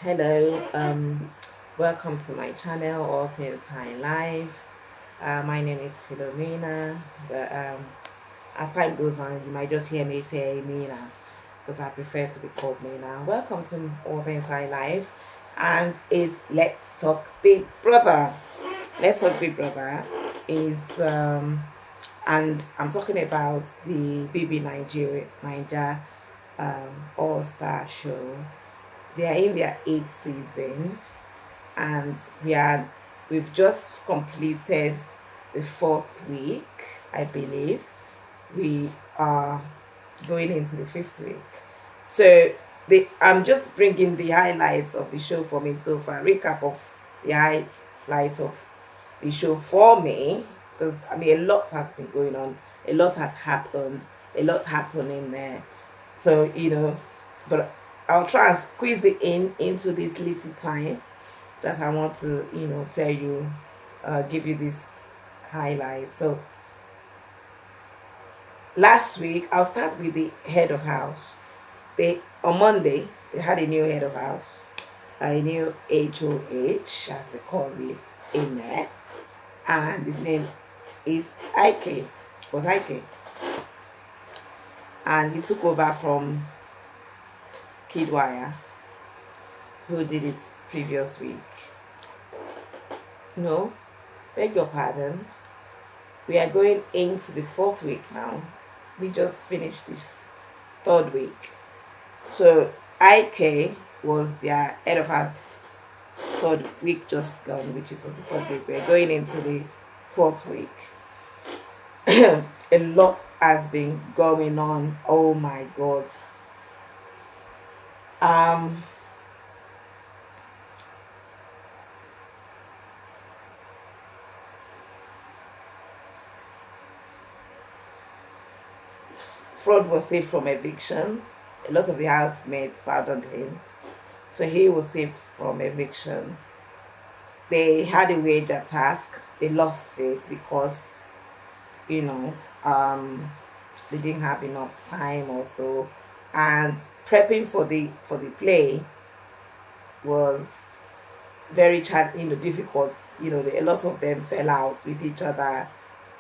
Hello, welcome to my channel, All Things High Life. My name is Philomena, but as time goes on, you might just hear me say Mina because I prefer to be called Mina. Welcome to All Things High Life, and it's Let's Talk Big Brother. Let's Talk Big Brother is, and I'm talking about the Nigeria All Star Show. They are in their eighth season, and we've just completed the fourth week. I believe we are going into the fifth week. So I'm just bringing the highlights of the show for me so far. Recap of the highlights of the show for me, because I mean a lot has been going on, a lot has happened, a lot happening there. So but I'll try and squeeze it into this little time that I want to, tell you, give you this highlight. So last week, I'll start with the head of house. On Monday they had a new head of house, a new HOH as they call it in there, and his name is IK. Was IK, and he took over from Kidwire, who did it previous week. No, beg your pardon. We are going into the fourth week now. We just finished the third week. So IK was their head of house third week just gone, which was the third week. We're going into the fourth week. A lot has been going on. Oh my god. Fraud was saved from eviction. A lot of the housemates pardoned him, so he was saved from eviction. They had a wager task. They lost it because you know they didn't have enough time also, and prepping for the play was very difficult. A lot of them fell out with each other.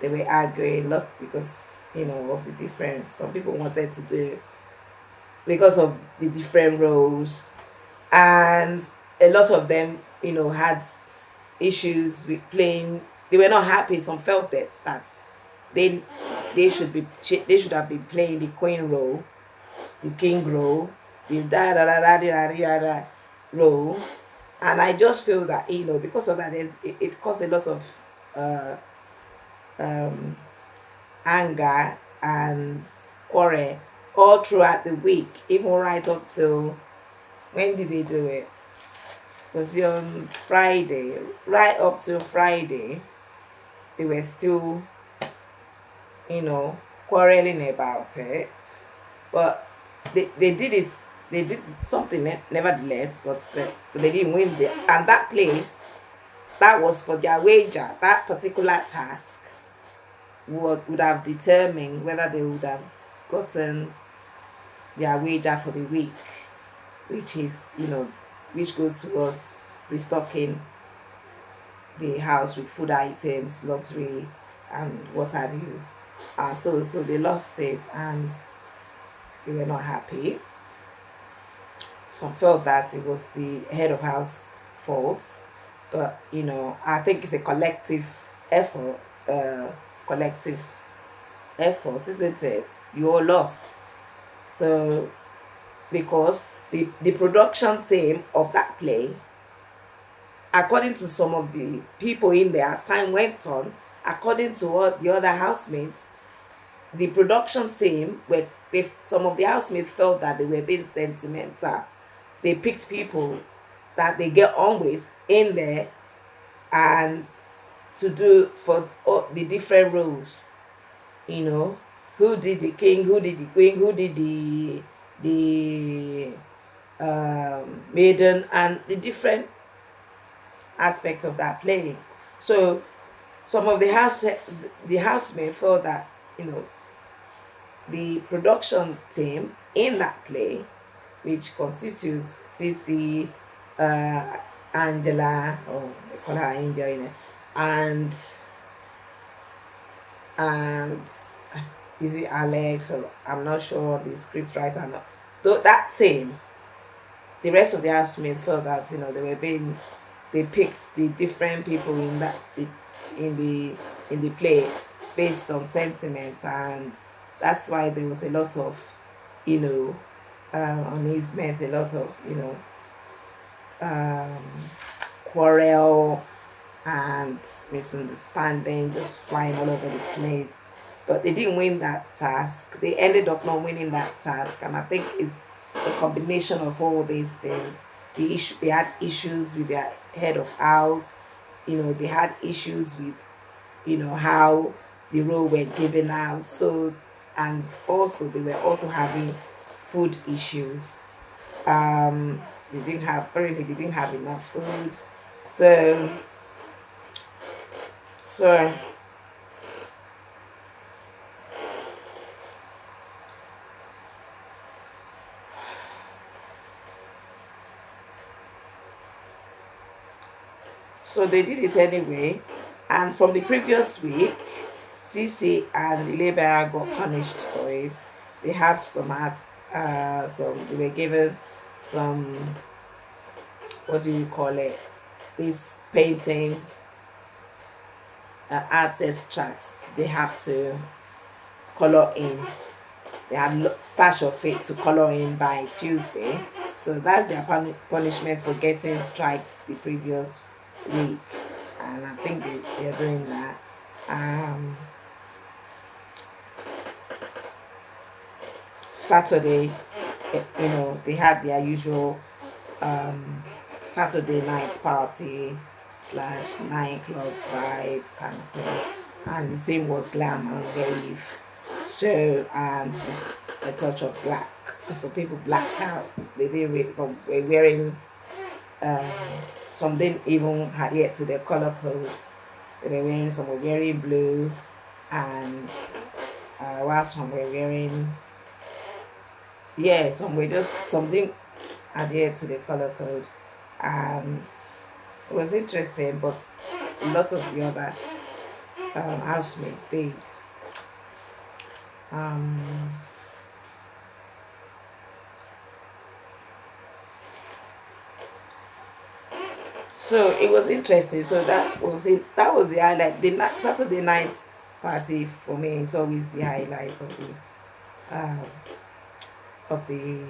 They were arguing a lot because of the different, some people wanted to do because of the different roles, and a lot of them had issues with playing. They were not happy. Some felt that they they should have been playing the queen role, the king role, the da role. And I just feel that because of that, it caused a lot of uh, um, anger and quarrel all throughout the week, even right up till, when did they do it? Was it on Friday? Right up till Friday, they were still, quarreling about it. But they did it. They did something nevertheless, but they didn't win. And that play, that was for their wager. That particular task would have determined whether they would have gotten their wager for the week, which is which goes towards restocking the house with food items, luxury, and what have you. So they lost it, and they were not happy. Some felt that it was the head of house fault, but I think it's a effort. Collective effort, isn't it? You all lost. So because the production team of that play, according to some of the people in there, as time went on, according to all the other housemates, the production team some of the housemates felt that they were being sentimental. They picked people that they get on with in there, and to do for all the different roles. Who did the king, who did the queen, who did the maiden, and the different aspects of that play. So some of the housemates felt that the production team in that play, which constitutes CC, uh, Angela, or they call her Angel, and is it Alex? Or I'm not sure the script writer. No. Though that team, the rest of the housemates felt that they picked the different people in the in the play based on sentiments, and that's why there was a lot of you know uneasement, a lot of um, quarrel and misunderstanding just flying all over the place. But they didn't win that task. They ended up not winning that task, and I think it's a combination of all these things. They had issues with their head of house. They had issues with how the role were given out. So, and also they were also having food issues. They didn't have enough food. So so so they did it anyway. And from the previous week, CC and ilebaye got punished for it. They have some art, they were given some, what do you call it? This painting art extracts. They have to color in. They had stash of it to color in by Tuesday. So that's their punishment for getting striked the previous week. And I think they're doing that. Saturday, they had their usual Saturday night party / nightclub vibe kind of thing, and the theme was glam and rave. So, and with a touch of black, so people blacked out. They didn't really, some were wearing, um, some didn't even adhere to their color code. Some were wearing blue, and while some were wearing, some didn't adhere to the color code, and it was interesting. But a lot of the other housemates did. So it was interesting. So that was it. That was the highlight. The Saturday night party for me is always the highlight um, of the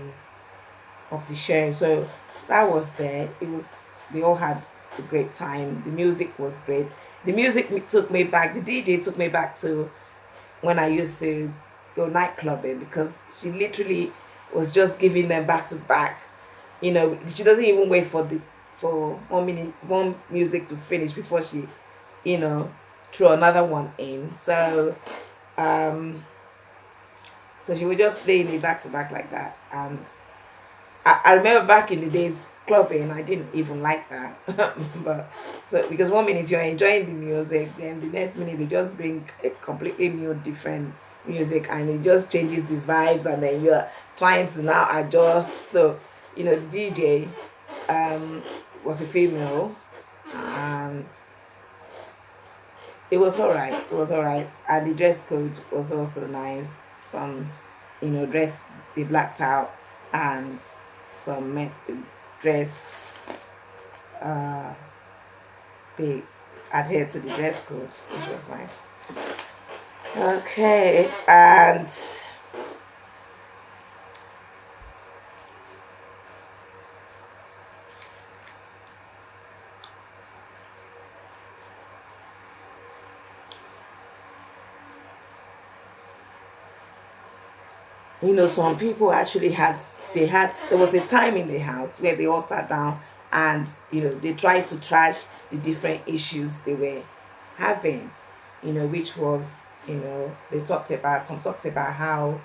of the show. So that was there. It was We all had a great time. The music was great. The music took me back. The DJ took me back to when I used to go nightclubbing, because she literally was just giving them back to back. She doesn't even wait for 1 minute, one music to finish before she, throw another one in. Um, so she was just playing it back to back like that. And I remember back in the days clubbing, I didn't even like that. But so because 1 minute you're enjoying the music, then the next minute they just bring a completely new, different music, and it just changes the vibes, and then you're trying to now adjust. So the DJ was a female, and it was all right. It was all right, and the dress code was also nice. Some, dress they blacked out, and some dress they adhered to the dress code, which was nice. Okay, and some people actually there was a time in the house where they all sat down, and they tried to trash the different issues they were having, which was, some talked about how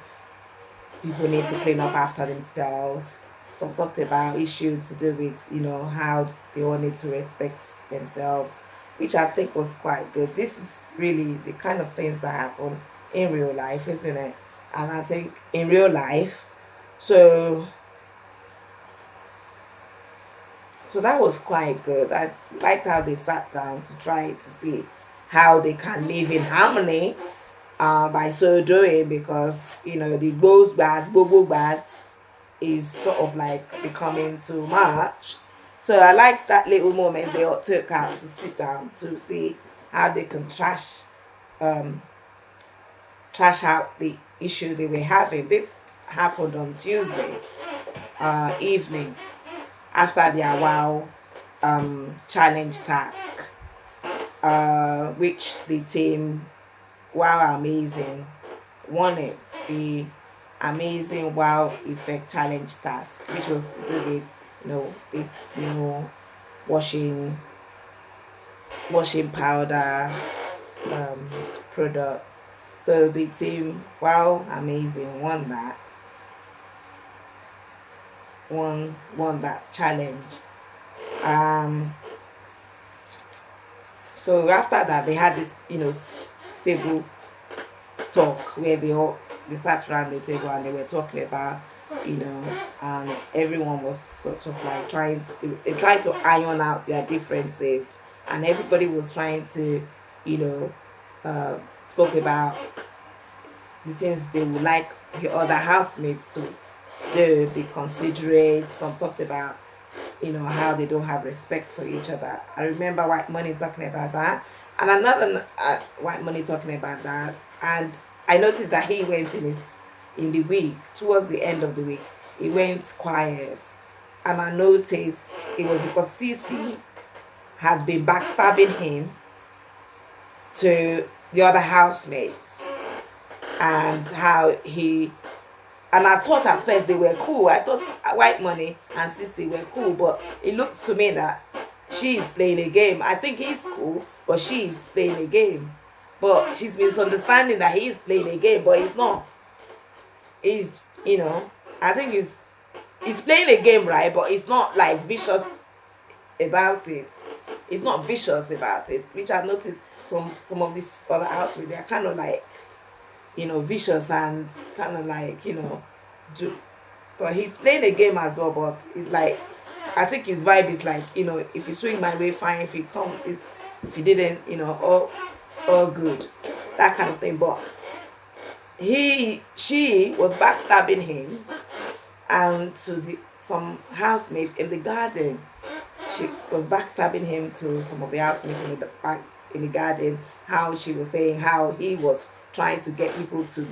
people need to clean up after themselves. Some talked about issues to do with, how they all need to respect themselves, which I think was quite good. This is really the kind of things that happen in real life, isn't it? And I think in real life, so So that was quite good. I liked how they sat down to try to see how they can live in harmony by so doing, because the bobo bars is sort of like becoming too much. So I like that little moment they all took out to sit down to see how they can um trash out the issue they were having. This happened on Tuesday evening after their WOW challenge task, which the team WOW Amazing won it. The Amazing WOW Effect Challenge task, which was to do with this washing powder product. So the team WOW Amazing won that challenge. So after that, they had this table talk where they sat around the table and they were talking about and everyone was sort of like trying to iron out their differences, and everybody was trying to spoke about the things they would like the other housemates to do, be considerate. Some talked about how they don't have respect for each other. I remember White Money talking about that, and another White Money talking about that. And I noticed that he went in the week, towards the end of the week, he went quiet, and I noticed it was because Cece had been backstabbing him to the other housemates, and how and I thought at first they were cool. I thought White Money and Cece were cool, but it looks to me that she's playing a game. I think he's cool, but she's playing a game. But she's misunderstanding that he's playing a game, but he's not. He's, I think he's playing a game, right? But it's not like vicious about it. It's not vicious about it, which I've noticed some of these other housemates, they're kind of like vicious and kind of like but he's playing a game as well. But it's like, I think his vibe is like, if you swing my way, fine. If you come, if you didn't, all good, that kind of thing. But she was backstabbing him, and to some housemates in the garden. She was backstabbing him to some of the housemates in the garden. How she was saying how he was trying to get people to,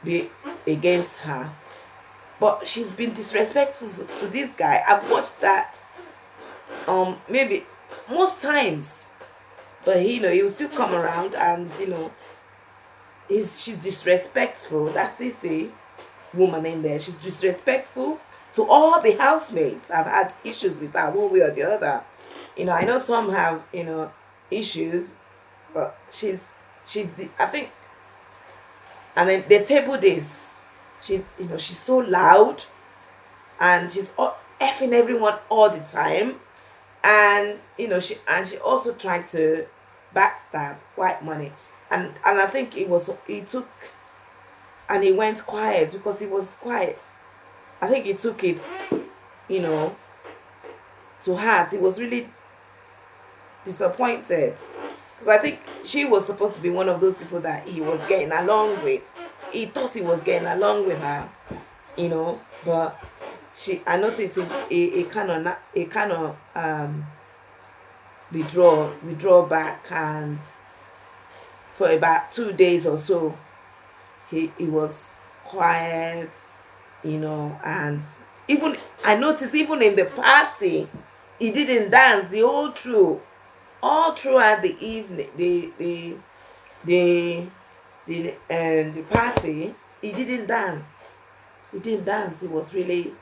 be against her. But she's been disrespectful to this guy. I've watched that maybe most times. But he will still come around, and she's disrespectful. That's Cece woman in there. She's disrespectful to all the housemates. I've had issues with her one way or the other. I know some have issues, but I think, and then the table this, she's so loud, and she's effing everyone all the time, and she also tried to backstab White Money, and I think he went quiet because he was quiet. I think he took it to heart. He was really disappointed, because I think she was supposed to be one of those people that he was getting along with. He thought he was getting along with her, but I noticed he kind of withdraw back, and for about 2 days or so he was quiet, and even I noticed even in the party he didn't dance all throughout the evening, the party. He didn't dance. He was really,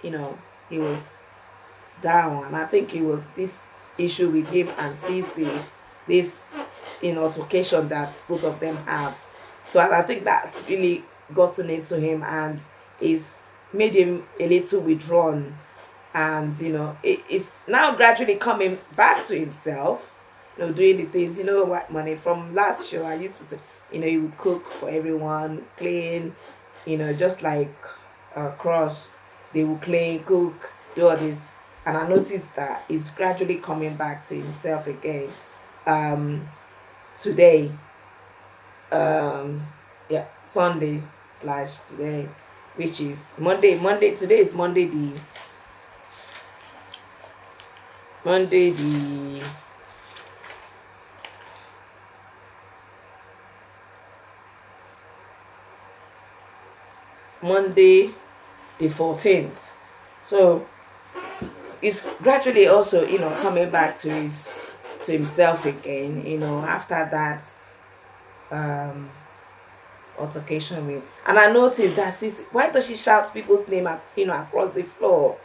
he was down, and I think it was this issue with him and Cece, this altercation that both of them have. So I think that's really gotten into him, and it's made him a little withdrawn, and it's now gradually coming back to himself, doing the things. What Money from last show, I used to say, he would cook for everyone, clean, just like Cross, they would clean, cook, do all this, and I noticed that he's gradually coming back to himself again. Today, um yeah, Sunday slash today, which is Monday. Today is Monday the Monday the 14th. So he's gradually also, coming back to himself again, after that um altercation with. And I noticed that, why does she shout people's name across the floor?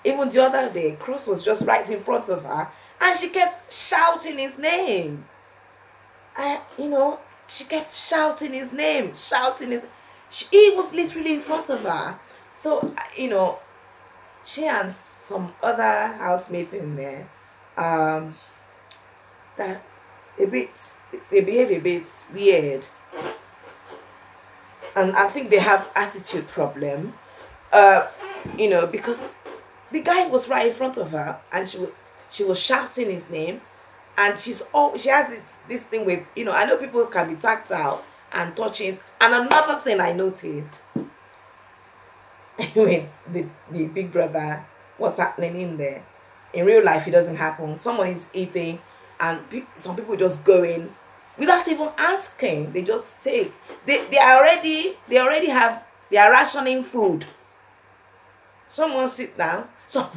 Even the other day, Cross was just right in front of her, and she kept shouting his name. She kept shouting his name, he was literally in front of her. So, she and some other housemates in there, that they behave a bit weird, and I think they have attitude problem. Because the guy was right in front of her, and she was shouting his name, and she has this thing with, I know people can be tactile and touching. And another thing I noticed with the big brother, what's happening in there, in real life it doesn't happen. Someone is eating, and some people just go in without even asking. They just take. They are rationing food. Someone sit down, so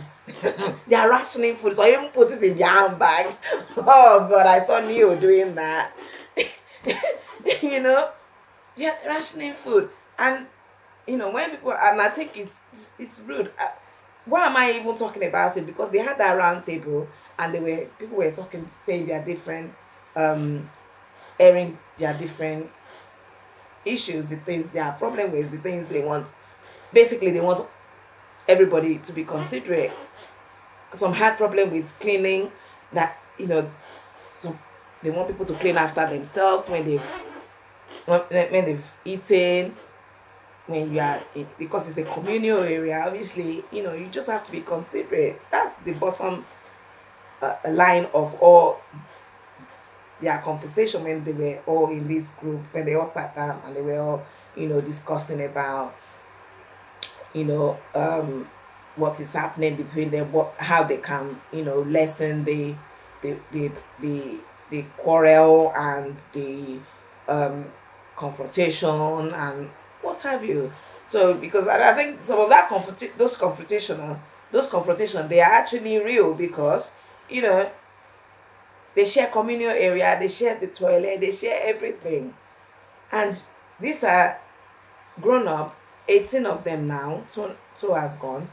they are rationing food, so I even put it in their handbag. Oh God, I saw Neo doing that. They are rationing food. And when people, and I think it's rude. Why am I even talking about it? Because they had that round table, and people were talking, saying they are different, airing their different issues, the things they have problem with, the things they want. Basically, they want everybody to be considerate. Some had problem with cleaning, that some they want people to clean after themselves when they've eaten. When you are, because it's a communal area, obviously, you just have to be considerate. That's the bottom line of all their conversation when they were all in this group, when they all sat down and they were all, discussing about, what is happening between them, how they can, lessen the quarrel and the confrontation and what have you. So, because I think some of that those confrontation, they are actually real, because they share communal area, they share the toilet, they share everything. And these are grown up, 18 of them now. Two has gone.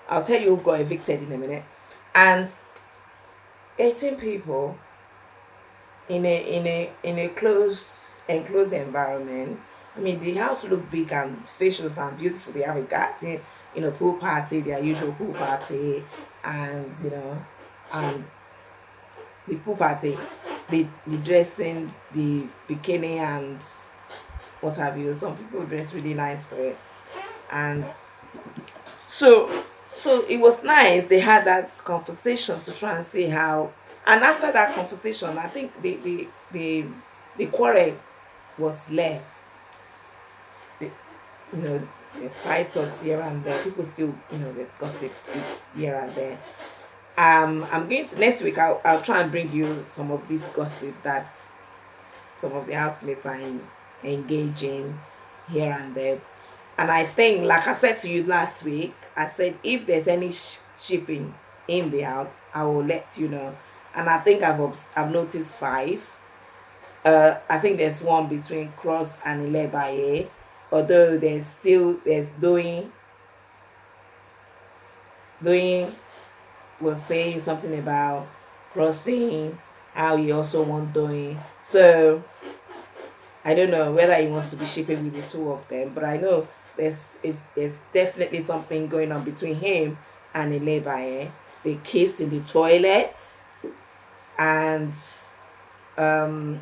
I'll tell you who got evicted in a minute. And 18 people in a closed, enclosed environment. I mean, the house looked big and spacious and beautiful. They have a garden, pool party, their usual pool party, and and the pool party, the dressing, the bikini, and what have you. Some people dress really nice for it, and so it was nice. They had that conversation to try and see how. And after that conversation, I think the quarrel was less. There's side talks here and there. People still, there's gossip here and there. I'm going to next week. I'll try and bring you some of this gossip that some of the housemates are engaging here and there. And I think, like I said to you last week, I said if there's any shipping in the house, I will let you know. And I think I've noticed 5. I think there's one between Cross and Ilebaye. Although there's doing was saying something about Crossing, how he also wants doing. So I don't know whether he wants to be shipping with the two of them, but I know there's definitely something going on between him and Ilebaye. They kissed in the toilet, and they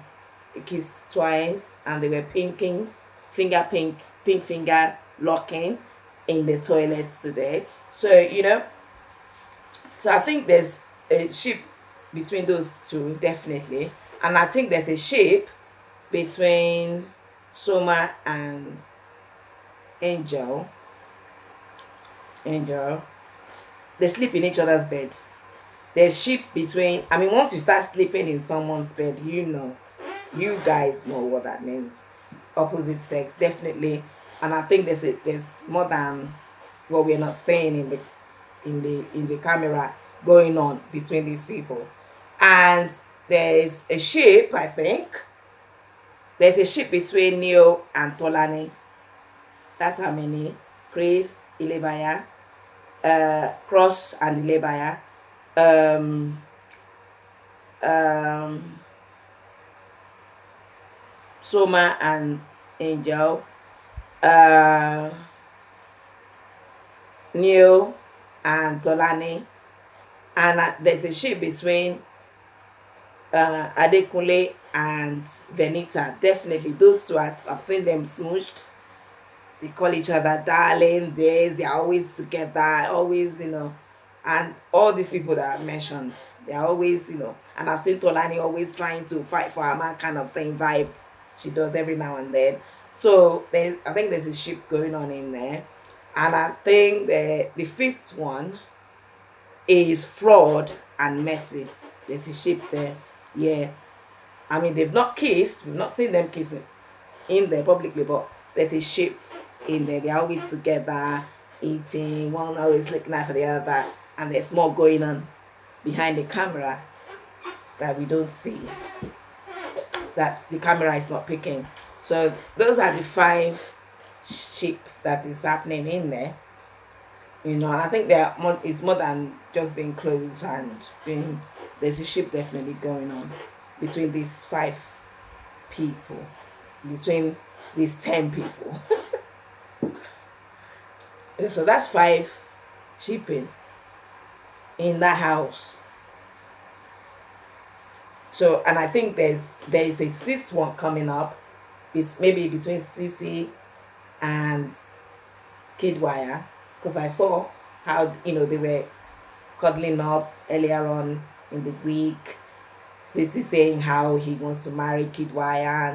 kissed twice, and they were pink finger locking in the toilets today. So So I think there's a ship between those two, definitely. And I think there's a ship between Soma and Angel. Angel. They sleep in each other's bed. There's ship between, I mean, once you start sleeping in someone's bed, you guys know what that means. Opposite sex, definitely. And I think there's more than what we're not saying in the camera going on between these people. And there's a ship, I think. There's a ship between Neo and Tolani. That's how many? Chris, Ilebaye, Cross and Ilebaye. Um, um, Soma and Angel. Neo and Tolani. And there's a ship between Adekunle and Venita. Definitely, those two, I've seen them smooshed. They call each other darling. They're always together, always, and all these people that I mentioned, they're always, and I've seen Tolani always trying to fight for a man kind of thing vibe. She does every now and then. So I think there's a ship going on in there. And I think the fifth one is Fraud and Mercy. There's a ship there. Yeah. I mean, they've not kissed. We've not seen them kissing in there publicly, but there's a ship in there. They're always together, eating, one always looking out for the other, and there's more going on behind the camera that we don't see, that the camera is not picking. So those are the 5 ship that is happening in there. I think it's more than just being close and there's a ship definitely going on between these 5 people, between these 10 people. So that's 5 shipping in that house. So, and I think there's a 6th one coming up. It's maybe between Sisi and Kidwire, because I saw how they were cuddling up earlier on in the week. Sisi saying how he wants to marry Kidwire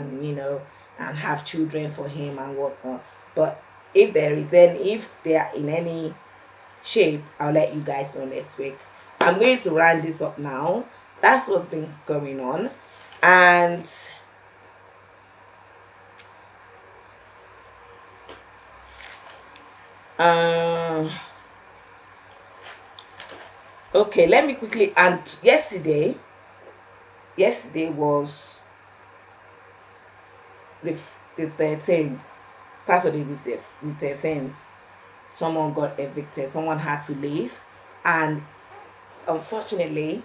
and have children for him and whatnot. But if they are in any shape, I'll let you guys know next week. I'm going to round this up now. That's what's been going on. And okay, let me quickly, and yesterday was the 13th, Saturday the 13th. Someone got evicted, someone had to leave, and unfortunately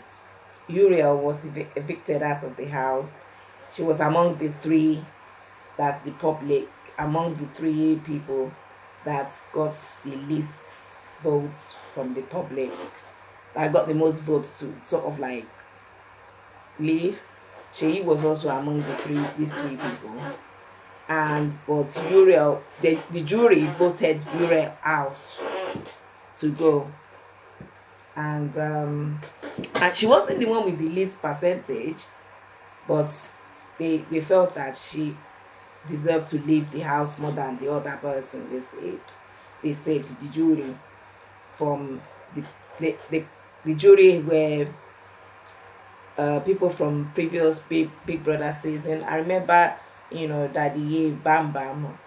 Uriel was evicted out of the house. She was among the 3 people that got the least votes from the public, that got the most votes to sort of like leave. She was also among these 3 people. But Uriel, the jury voted Uriel out to go. And she wasn't the one with the least percentage, but they felt that she deserved to leave the house more than the other person they saved the jury from the jury were people from previous Big Brother season. I remember Daddy Bam Bam